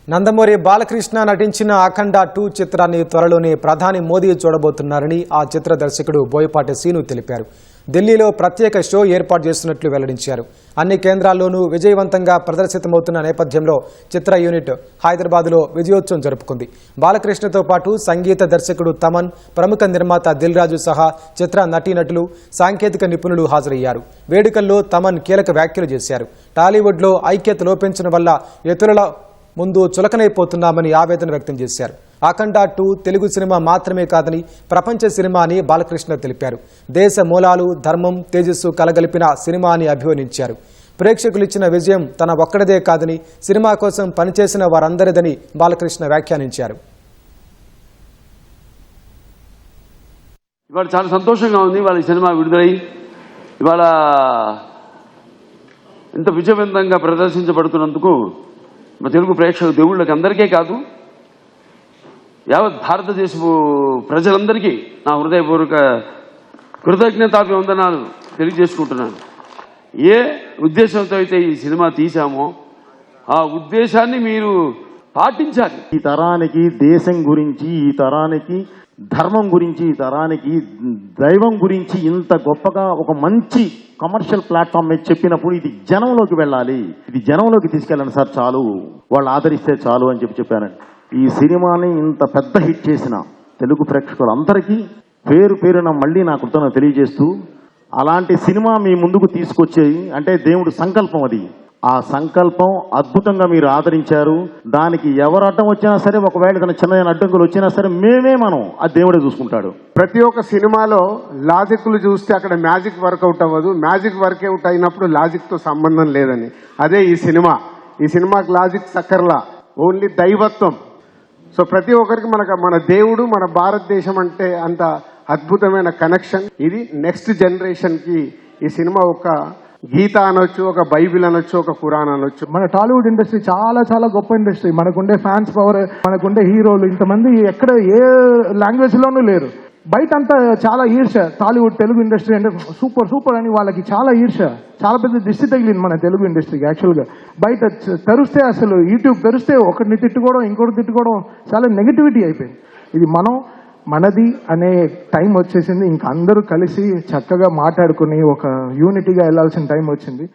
నందమూరి బాలకృష్ణ నటించిన అఖండ 2 చిత్రాన్ని త్వరలోనే ప్రధాని మోదీ చూడబోతున్నారని ఆ చిత్ర దర్శకుడు బోయపాటి సీను తెలిపారు. ఢిల్లీలో ప్రత్యేక షో ఏర్పాటు చేస్తున్నట్లు వెల్లడించారు. అన్ని కేంద్రాల్లోనూ విజయవంతంగా ప్రదర్శితమవుతున్న నేపథ్యంలో చిత్ర యూనిట్ హైదరాబాద్లో విజయోత్సవం జరుపుకుంది. బాలకృష్ణతో పాటు సంగీత దర్శకుడు తమన్, ప్రముఖ నిర్మాత దిల్ రాజు సహా చిత్ర నటీనటులు, సాంకేతిక నిపుణులు హాజరయ్యారు. వేడుకల్లో తమన్ కీలక వ్యాఖ్యలు చేశారు. టాలీవుడ్లో ఐక్యత లోపించడం వల్ల ఇతరుల ముందు చులకనైపోతున్నామని ఆవేదన వ్యక్తం చేశారు. అఖండ 2 తెలుగు సినిమా మాత్రమే కాదని ప్రపంచ సినిమా అని బాలకృష్ణ తెలిపారు. దేశ మూలాలు, ధర్మం, తేజస్సు కలగలిపిన సినిమా అని అభివర్ణించారు. ప్రేక్షకులు ఇచ్చిన విజయం తన ఒక్కడిదే కాదని, సినిమా కోసం పనిచేసిన వారందరిదని బాలకృష్ణ వ్యాఖ్యానించారు. ఇవాళ చాలా సంతోషంగా ఉంది. ఇవాళ ఈ సినిమా విడుదలై ఇవాళ ఇంత విజయవంతంగా ప్రదర్శించబడుతున్నందుకు మా తెలుగు ప్రేక్షక దేవుళ్ళకి అందరికీ కాదు, యావత్ భారతదేశపు ప్రజలందరికీ నా హృదయపూర్వక కృతజ్ఞతాభివందనాలు తెలియజేసుకుంటున్నాను. ఏ ఉద్దేశంతో అయితే ఈ సినిమా తీశామో ఆ ఉద్దేశాన్ని మీరు పాటించాలి. ఈ తరానికి దేశం గురించి, ఈ తరానికి ధర్మం గురించి, ఈ తరానికి దైవం గురించి ఇంత గొప్పగా ఒక మంచి కమర్షియల్ ప్లాట్ఫామ్ మీద చెప్పినప్పుడు ఇది జనంలోకి వెళ్ళాలి, ఇది జనంలోకి తీసుకెళ్ళండి సార్, చాలు వాళ్ళు ఆదరిస్తే చాలు అని చెప్పానండి. ఈ సినిమాని ఇంత పెద్ద హిట్ చేసిన తెలుగు ప్రేక్షకులందరికీ పేరు పేరున మళ్ళీ నా కృతజ్ఞతలు తెలియజేస్తూ, అలాంటి సినిమా మీ ముందుకు తీసుకొచ్చేది అంటే దేవుడి సంకల్పం. అది ఆ సంకల్పం అద్భుతంగా మీరు ఆదరించారు. దానికి ఎవరు అడ్డం వచ్చినా సరే, ఒకవేళ తన చిన్న అడ్డంకులు వచ్చినా సరే మనం ఆ దేవుడే చూసుకుంటాడు. ప్రతి ఒక్క సినిమాలో లాజిక్లు చూస్తే అక్కడ మ్యాజిక్ వర్కౌట్ అవ్వదు, మ్యాజిక్ వర్కౌట్ అయినప్పుడు లాజిక్తో సంబంధం లేదని. అదే ఈ సినిమాకి లాజిక్ సక్కర్లా, ఓన్లీ దైవత్వం. సో ప్రతి ఒక్కరికి మన దేవుడు, మన భారతదేశం అంటే అంత అద్భుతమైన కనెక్షన్. ఇది నెక్స్ట్ జనరేషన్కి ఈ సినిమా ఒక గీత అనొచ్చు, ఒక బైబిల్ అనొచ్చు, ఒక ఖురాన్ అనొచ్చు. మన టాలీవుడ్ ఇండస్ట్రీ చాలా చాలా గొప్ప ఇండస్ట్రీ. మనకుండే ఫ్యాన్స్ పవర్, మనకుండే హీరోలు ఇంతమంది ఎక్కడ ఏ లాంగ్వేజ్ లోనూ లేరు. బయట అంతా చాలా ఈర్ష. టాలీవుడ్ తెలుగు ఇండస్ట్రీ అంటే సూపర్ సూపర్ అని వాళ్ళకి చాలా ఈర్ష, చాలా పెద్ద దిష్టి తగిలింది మన తెలుగు ఇండస్ట్రీకి. యాక్చువల్గా బయట తెరిస్తే, అసలు యూట్యూబ్ తెరిస్తే ఒకరిని తిట్టుకోవడం, ఇంకోటి తిట్టుకోవడం, చాలా నెగిటివిటీ అయిపోయింది. ఇది మనది అనే టైం వచ్చేసింది. ఇంకా అందరూ కలిసి చక్కగా మాట్లాడుకుని ఒక యూనిటీగా వెళ్లాల్సిన టైం వచ్చింది.